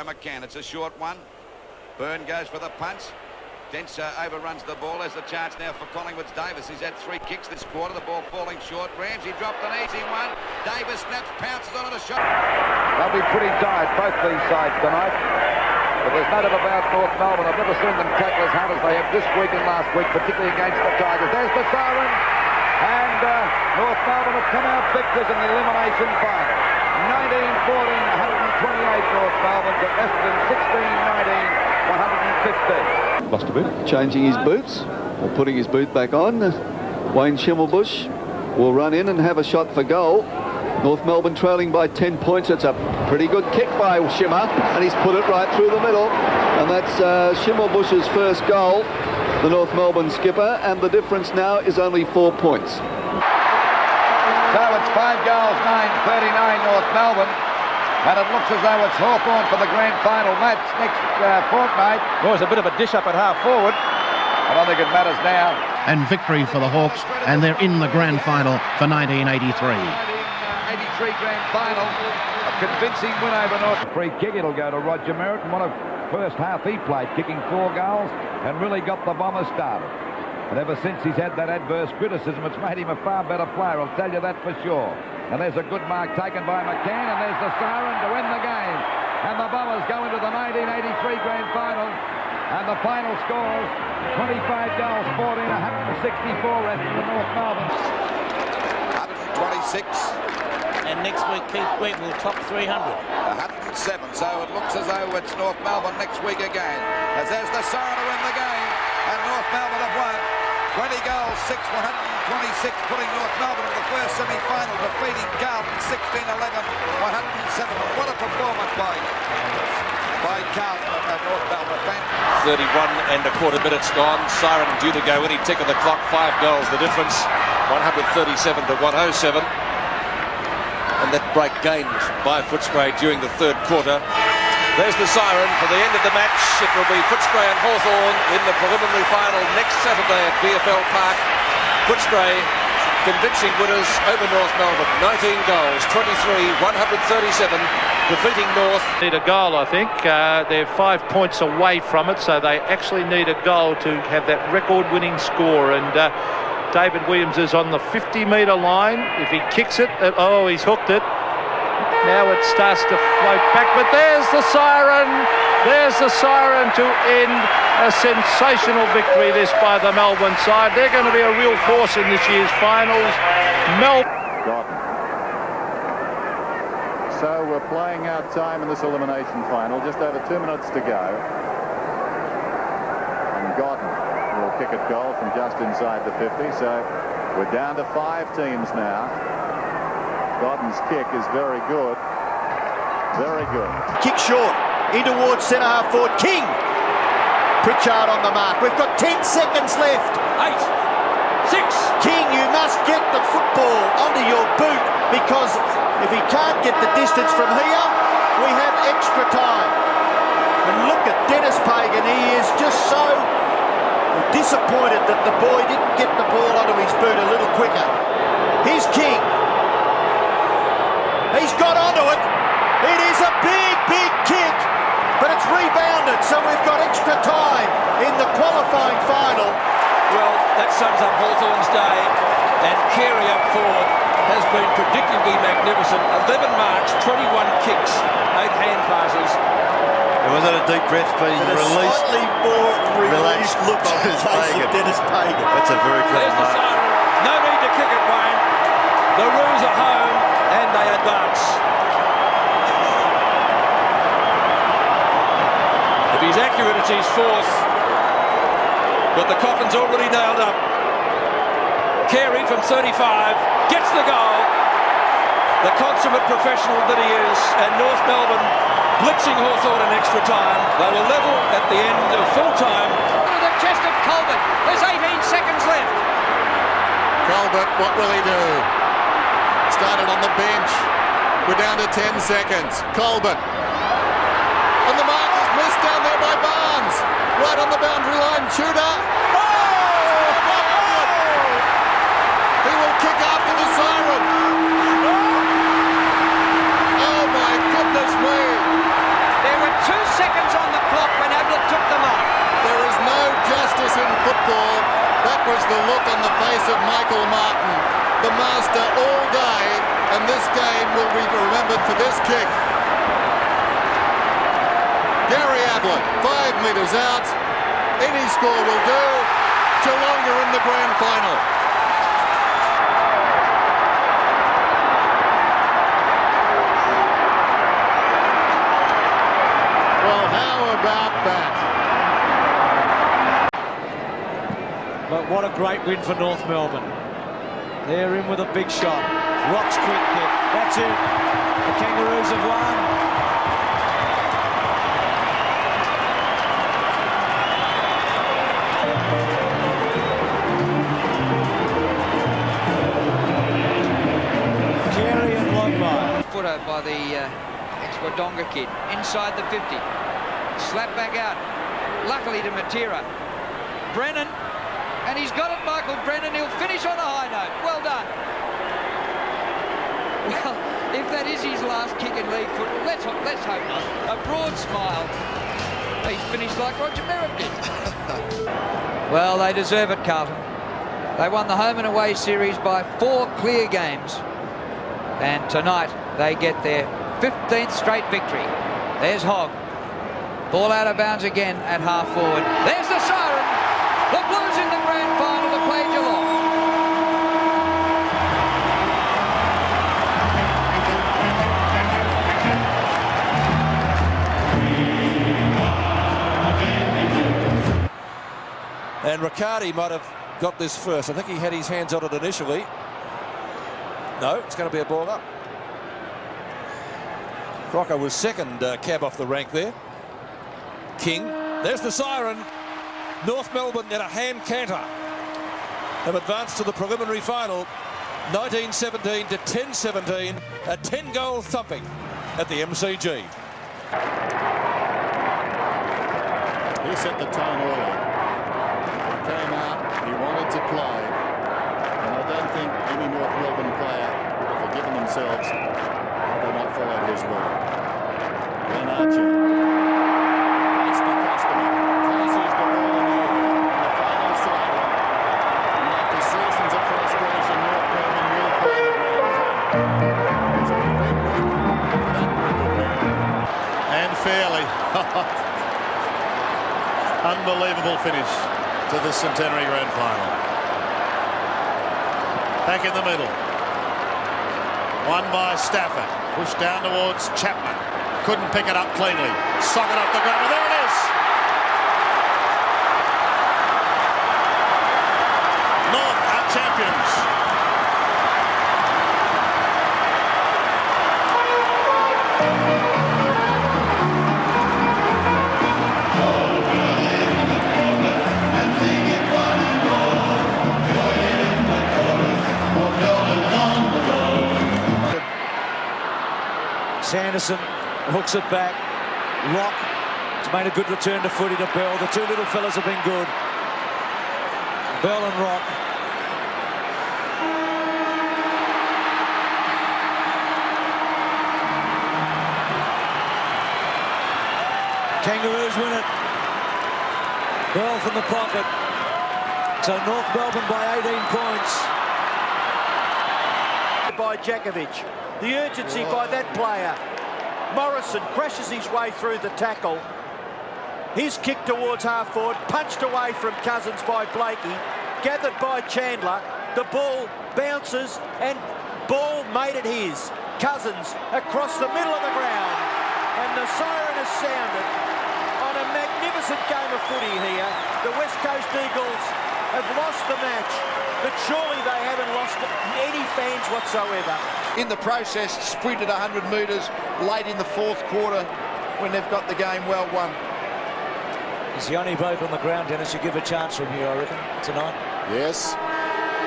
McCann. It's a short one. Byrne goes for the punch. Denser overruns the ball. There's the chance now for Collingwood's Davis. He's had 3 kicks this quarter. The ball falling short. Ramsey dropped an easy one. Davis snaps, pounces on it, a shot. They'll be pretty tired, both these sides tonight. But there's no doubt about North Melbourne. I've never seen them tackle as hard as they have this week and last week, particularly against the Tigers. There's the siren. And North Melbourne have come out victors in the elimination final. 19-14, 128 North Melbourne to Essendon 16-19, 115. Lost a boot. Changing his boots or putting his boot back on. Wayne Schimmelbusch will run in and have a shot for goal. North Melbourne trailing by 10 points. It's a pretty good kick by Schimmer, and he's put it right through the middle. And that's Schimmelbusch's first goal, the North Melbourne skipper, and the difference now is only 4 points. So it's 5 goals, 9-39 North Melbourne. And it looks as though it's Hawthorn for the grand final match next fortnight. Well, it's a bit of a dish up at half forward. I don't think it matters now. And victory for the Hawks, and they're in the grand final for 1983. 1983 grand final. A convincing win over North. Free kick, it'll go to Roger Merritt. And what a first half he played, kicking 4 goals and really got the Bombers started. And ever since he's had that adverse criticism, it's made him a far better player, I'll tell you that for sure. And there's a good mark taken by McCann, and there's the siren to win the game. And the Bombers go into the 1983 grand final. And the final scores, 25 goals, 14, 164 rest for North Melbourne. 126. And next week Keith Green will top 300. 107, so it looks as though it's North Melbourne next week again. As there's the siren to win the game. And North Melbourne have won 20 goals, 126, putting North Melbourne in the first semi-final, defeating Carlton 16-11, 107. What a performance by Carlton at North Melbourne. 31 minutes gone. Siren due to go any tick of the clock. 5 goals the difference. 137 to 107. And that break gained by Footscray during the third quarter. There's the siren for the end of the match. It will be Footscray and Hawthorn in the preliminary final next Saturday at VFL Park. Footscray convincing winners over North Melbourne. 19 goals, 23, 137, defeating North. Need a goal, I think. They're 5 points away from it, so they actually need a goal to have that record-winning score. And David Williams is on the 50-metre line. If he kicks it, he's hooked it. Now it starts to float back, but there's the siren. There's the siren to end a sensational victory this by the Melbourne side. They're going to be a real force in this year's finals. So we're playing out time in this elimination final. Just over 2 minutes to go. And Godden will kick it goal from just inside the 50. So we're down to 5 teams now. Godden's kick is very good. Very good. Kick short. In towards centre half forward. King. Pritchard on the mark. We've got 10 seconds left. 8, 6. King, you must get the football onto your boot, because if he can't get the distance from here, we have extra time. And look at Dennis Pagan. He is just so disappointed that the boy didn't get the ball onto his boot a little quicker. Here's King. He's got onto it. It is a big, big kick, but it's rebounded, so we've got extra time in the qualifying final. Well, that sums up Hawthorn's day, and Carey up forward has been predictably magnificent. 11 marks, 21 kicks, 8 hand passes. It was a deep breath being released. Slightly more relaxed look on the face of Dennis Pagan. That's a very clever mark. No need to kick it, Wayne. The Roos are home, and they advance. If he's accurate, it's his 4th. But the coffin's already nailed up. Carey from 35 gets the goal. The consummate professional that he is. And North Melbourne blitzing Hawthorn in extra time. They were level at the end of full time. To the chest of Colbert. There's 18 seconds left. Colbert, what will he do? Started on the bench. We're down to 10 seconds. Colbert. And the mark is missed down there by Barnes. Right on the boundary line. Shooter. Oh! He will kick after the siren. Oh my goodness me. There were 2 the look on the face of Michael Martin, the master all day, and this game will be remembered for this kick. Gary Ablett, 5 metres out. Any score will do. Geelong are in the grand final. Well, how about that? But what a great win for North Melbourne. They're in with a big shot. Rock's quick kick. That's it. The Kangaroos have won. Footer by the ex-Wodonga kid inside the 50. Slap back out. Luckily to Matera. Brennan, and he's got it, Michael Brennan. He'll finish on a high note. Well done. Well, if that is his last kick in league football, let's hope not. A broad smile. He's finished like Roger Merritt did. Well, they deserve it, Carlton. They won the home and away series by 4 clear games. And tonight they get their 15th straight victory. There's Hogg. Ball out of bounds again at half forward. There's the siren. The Blues in the grand final to play Geelong. And Riccardi might have got this first. I think he had his hands on it initially. No, it's going to be a ball up. Crocker was second cab off the rank there. King, there's the siren. North Melbourne in a hand canter have advanced to the preliminary final. 1917 to 10-17, a 10-goal thumping at the MCG. He set the tone early. He came out, he wanted to play. And I don't think any North Melbourne player would have forgiven themselves had they not followed his lead. Glenn Archer. That's the customer. Passes the ball in the air. And the final sideline. And after seasons of frustration, North Melbourne will play the grand final. It's been big work for that group of men. And fairly. Unbelievable finish to the Centenary Grand Final. Back in the middle. Won by Stafford. Pushed down towards Chapman. Couldn't pick it up cleanly. Sock it off the ground. And there it is. North are champions. Sanderson hooks it back. Rock has made a good return to footy to Bell. The two little fellas have been good. Bell and Rock. Kangaroos win it. Bell from the pocket. So North Melbourne by 18 points. By Jakovic. The urgency by that player. Morrison crashes his way through the tackle. His kick towards half forward, punched away from Cousins by Blakey, gathered by Chandler. The ball bounces and ball made it his. Cousins across the middle of the ground. And the siren has sounded on a magnificent game of footy here. The West Coast Eagles have lost the match, but surely they haven't lost any fans whatsoever. In the process, sprinted 100 metres late in the fourth quarter when they've got the game well won. He's the only bloke on the ground, Dennis, you give a chance from here, I reckon, tonight. Yes,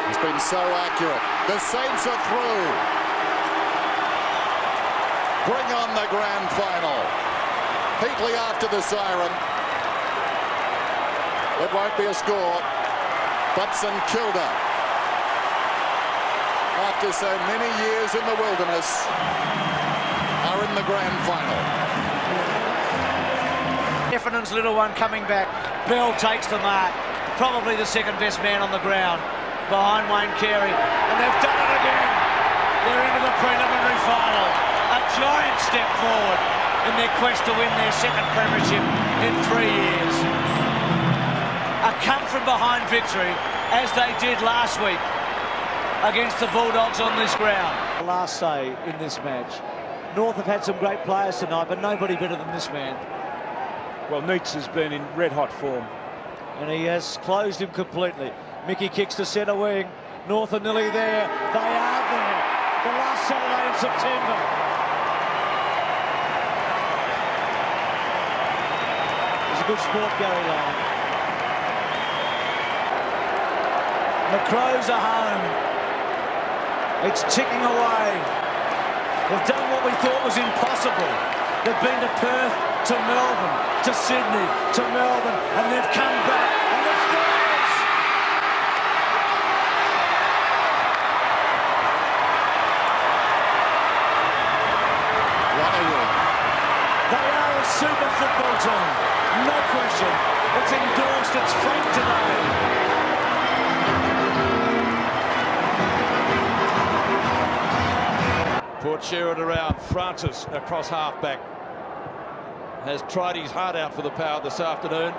he's been so accurate. The Saints are through. Bring on the grand final. Heatley after the siren. It won't be a score, but St Kilda, after so many years in the wilderness, are in the grand final. Effenen's little one coming back. Bell takes the mark. probably the second best man on the ground behind Wayne Carey. And they've done it again. They're into the preliminary final. A giant step forward in their quest to win their second premiership in 3 years. A come-from-behind victory, as they did last week against the Bulldogs on this ground. Last say in this match. North have had some great players tonight, but nobody better than this man. Well, Neitz has been in red-hot form. And he has closed him completely. Mickey kicks to centre wing. North are nearly there. They are there. The last Saturday in September. It's a good sport, Gary Lyon. The Crows are home. It's ticking away. They've done what we thought was impossible. They've been to Perth, to Melbourne, to Sydney, to Melbourne, and they've come back. And the Crows! What a win. They are a super football team. No question. It's endorsed. It's franked today. Port Sherwood around. Francis across half-back. Has tried his heart out for the Power this afternoon.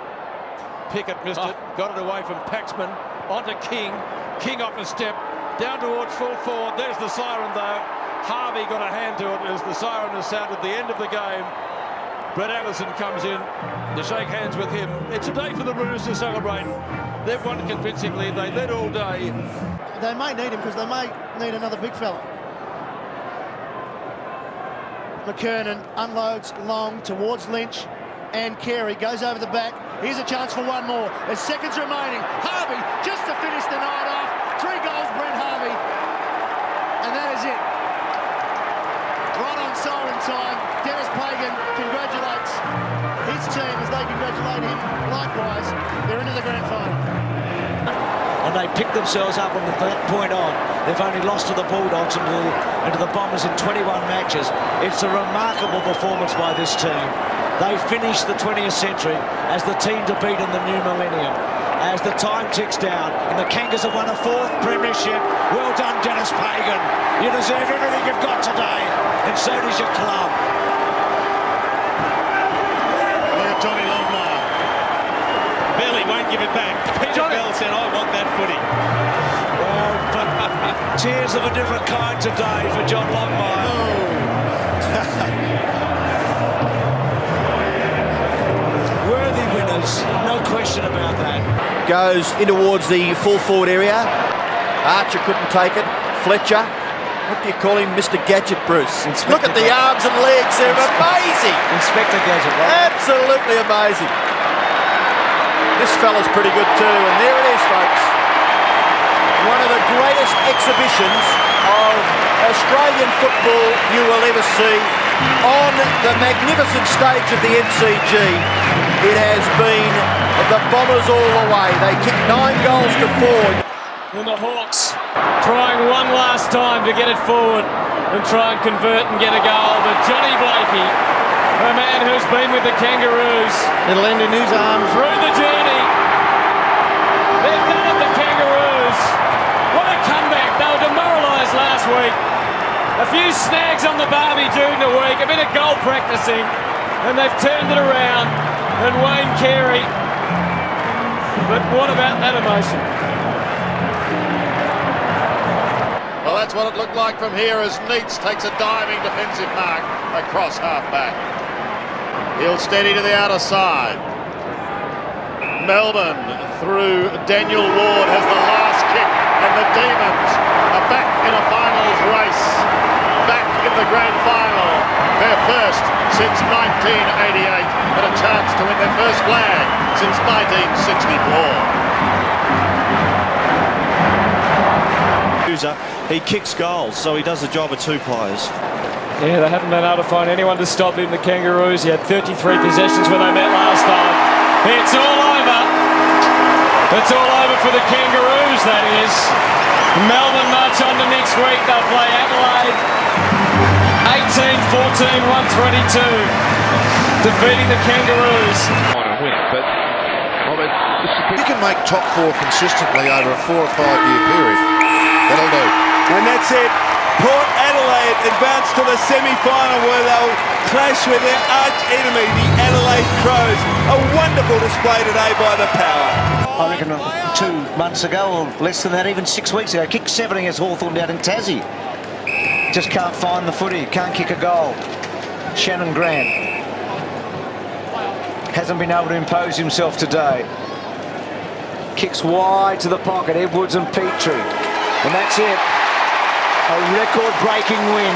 Pickett missed it. Got it away from Paxman. Onto King. King off a step. Down towards full forward. There's the siren though. Harvey got a hand to it as the siren has sounded the end of the game. Brett Allison comes in to shake hands with him. It's a day for the Roos to celebrate. They've won convincingly. They led all day. They may need him because they may need another big fella. McKernan unloads long towards Lynch and Carey goes over the back. Here's a chance for one more. There's seconds remaining. Harvey just to finish the night off. 3 goals, Brent Harvey. And that is it. Right on siren time. Dennis Pagan congratulates his team as they congratulate him likewise. They're into the grand final. And they picked themselves up from that point on. They've only lost to the Bulldogs and to the Bombers in 21 matches. It's a remarkable performance by this team. They finished the 20th century as the team to beat in the new millennium. As the time ticks down and the Kangas have won a 4th premiership. Well done, Dennis Pagan. You deserve everything you've got today, and so does your club. Look at Johnny Longmire. Billy won't give it back. Peter Bell said, I want that footy. Well, tears of a different kind today for John Longmire. Worthy winners, no question about that. Goes in towards the full forward area. Archer couldn't take it. Fletcher. What do you call him? Mr. Gadget, Bruce. Look at the arms and legs. They're amazing. Inspector Gadget, right? Absolutely amazing. This fella's pretty good too. And there it is, folks. One of the greatest exhibitions of Australian football you will ever see on the magnificent stage of the MCG. It has been the Bombers all the way. They kicked 9 goals to 4. And the Hawks trying one last time to get it forward and try and convert and get a goal. But Johnny Blakey, a man who's been with the Kangaroos, It'll end in his arms. through the journey. They've done it, the Kangaroos. What a comeback. They were demoralised last week. A few snags on the barbie during the week, a bit of goal practicing, and they've turned it around. And Wayne Carey. But what about that emotion? Well, that's what it looked like from here as Neitz takes a diving defensive mark across half-back. He'll steady to the outer side. Melbourne through Daniel Ward has the last kick, and the Demons are back in a finals race. Back in the grand final. Their first since 1988, and a chance to win their first flag since 1964. He kicks goals, so he does the job of 2 players. Yeah, they haven't been able to find anyone to stop him, the Kangaroos. He had 33 possessions when they met last time. It's all over. It's all over for the Kangaroos, that is. Melbourne march on to next week. They'll play Adelaide. 18-14, 122. Defeating the Kangaroos. Want to win it, but You can make top 4 consistently over a 4 or 5 year period. That'll do. And that's it. Port Adelaide advance to the semi-final where they'll clash with their arch enemy, the Adelaide Crows. A wonderful display today by the Power. I reckon 2 months ago, or less than that, even 6 weeks ago, kicked 7 against Hawthorn down in Tassie. Just can't find the footy, can't kick a goal. Shannon Grant hasn't been able to impose himself today. Kicks wide to the pocket, Edwards and Petrie. And that's it. A record-breaking win.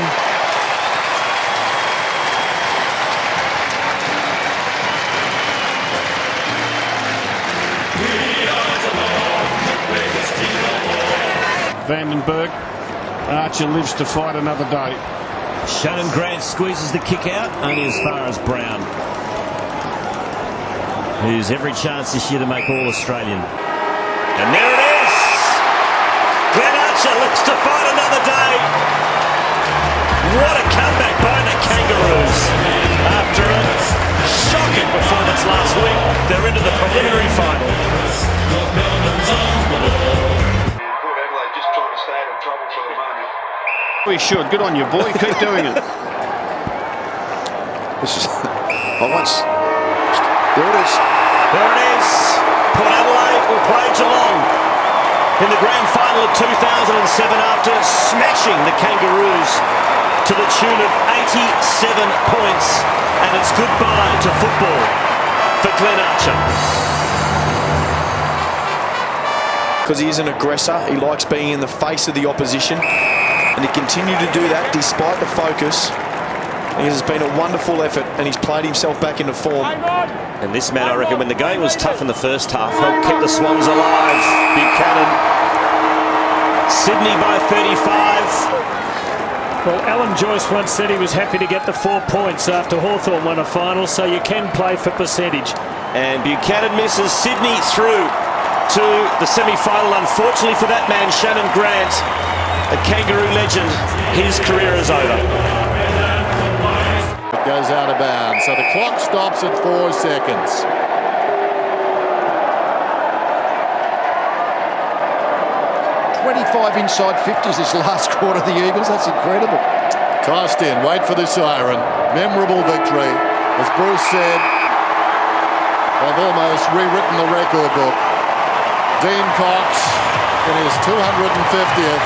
Vandenberg. Archer lives to fight another day. Shannon Grant squeezes the kick out, only as far as Brown, who's every chance this year to make All-Australian. And there it is! Glenn Archer looks to fight another day. What a comeback by the Kangaroos. After a shocking performance last week, they're into the preliminary final. We should. Good on you, boy. Keep doing it. This is... I once... There it is. There it is. Port Adelaide will play Geelong in the grand final of 2007 after smashing the Kangaroos to the tune of 87 points. And it's goodbye to football for Glenn Archer. Because he is an aggressor, he likes being in the face of the opposition, and he continued to do that despite the focus. It has been a wonderful effort, and he's played himself back into form. And this man, I reckon, when the going was tough in the first half, helped keep the Swans alive. Buchanan. Sydney by 35. Well, Alan Joyce once said he was happy to get the 4 points after Hawthorn won a final, so you can play for percentage. And Buchanan misses. Sydney through to the semi-final. Unfortunately for that man, Shannon Grant, a Kangaroo legend, his career is over. It goes out of bounds, so the clock stops at 4 seconds. .25 inside 50s this last quarter of the Eagles. That's incredible. Tossed in, wait for the siren. Memorable victory. As Bruce said, they've almost rewritten the record book. Dean Cox, in his 250th,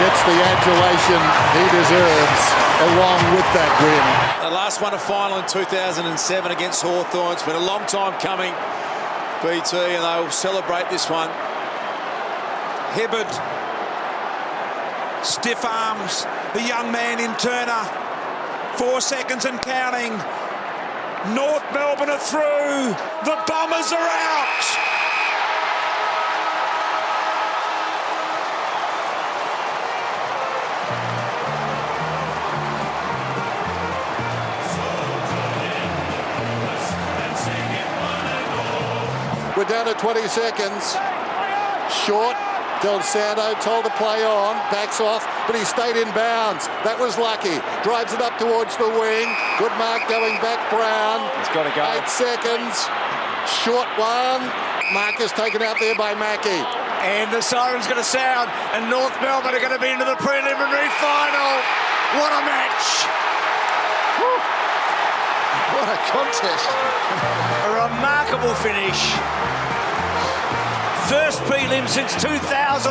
gets the adulation he deserves along with that win. The last won a final in 2007 against Hawthorn. It's been a long time coming, BT, and they'll celebrate this one. Hibbard, stiff arms, the young man in Turner, 4 seconds and counting. North Melbourne are through, the Bombers are out. We're down to 20 seconds. Short. Del Santo told to play on, backs off, but he stayed in bounds. That was lucky. Drives it up towards the wing. Good mark going back, Brown. He's got to go. 8 seconds. Short one. Marcus taken out there by Mackey. And the siren's going to sound, and North Melbourne are going to be into the preliminary final. What a match! Woo. What a contest. A remarkable finish. First prelim since 2007.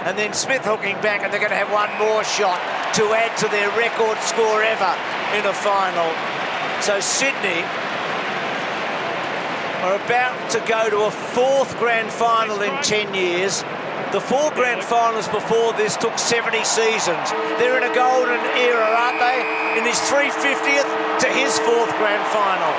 And then Smith hooking back, and they're going to have one more shot to add to their record score ever in a final. So Sydney are about to go to a 4th grand final in 10 years. The 4 grand finals before this took 70 seasons. They're in a golden era, aren't they? In his 350th to his 4th grand final.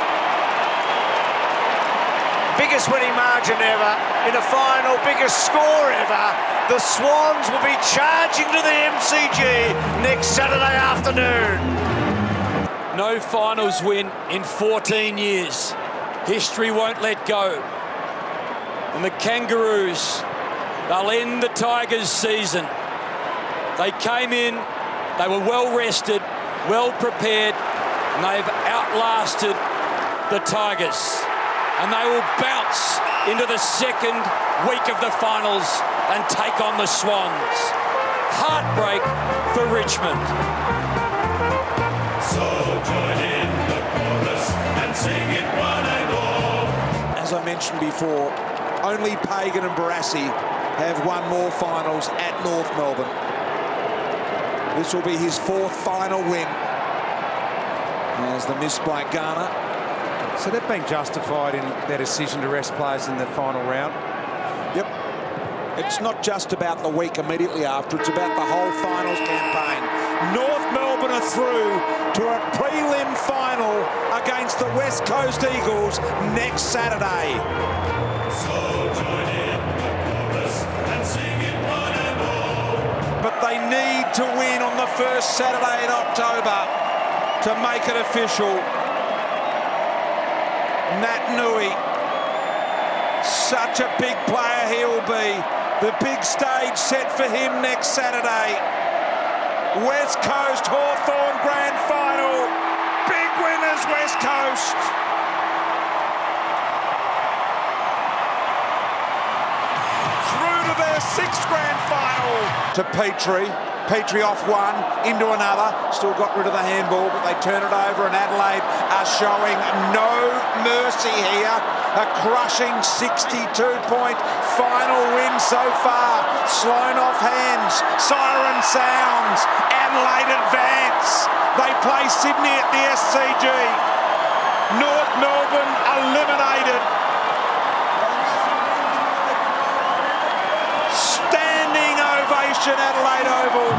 Biggest winning margin ever in a final, biggest score ever. The Swans will be charging to the MCG next Saturday afternoon. No finals win in 14 years. History won't let go. And the Kangaroos, they'll end the Tigers' season. They came in, they were well rested, well prepared, and they've outlasted the Tigers. And they will bounce into the second week of the finals and take on the Swans. Heartbreak for Richmond. So join in the chorus and sing it one and all. As I mentioned before, only Pagan and Barassi have won more finals at North Melbourne. This will be his 4th final win. As the miss by Garner. So they've been justified in their decision to rest players in the final round. Yep. It's not just about the week immediately after, it's about the whole finals campaign. North Melbourne are through to a prelim final against the West Coast Eagles next Saturday. So join in the chorus and sing it one and all. But they need to win on the first Saturday in October to make it official. Nat Nui, such a big player he'll be. The big stage set for him next Saturday. West Coast Hawthorn Grand Final. Big winners, West Coast. Through to their 6th Grand Final. To Petrie. Petrie off one, into another. Still got rid of the handball, but they turn it over, and Adelaide are showing no mercy here. A crushing 62-point final win so far. Sloan off hands, siren sounds, Adelaide advance. They play Sydney at the SCG. North Melbourne eliminated. Standing ovation, Adelaide Oval.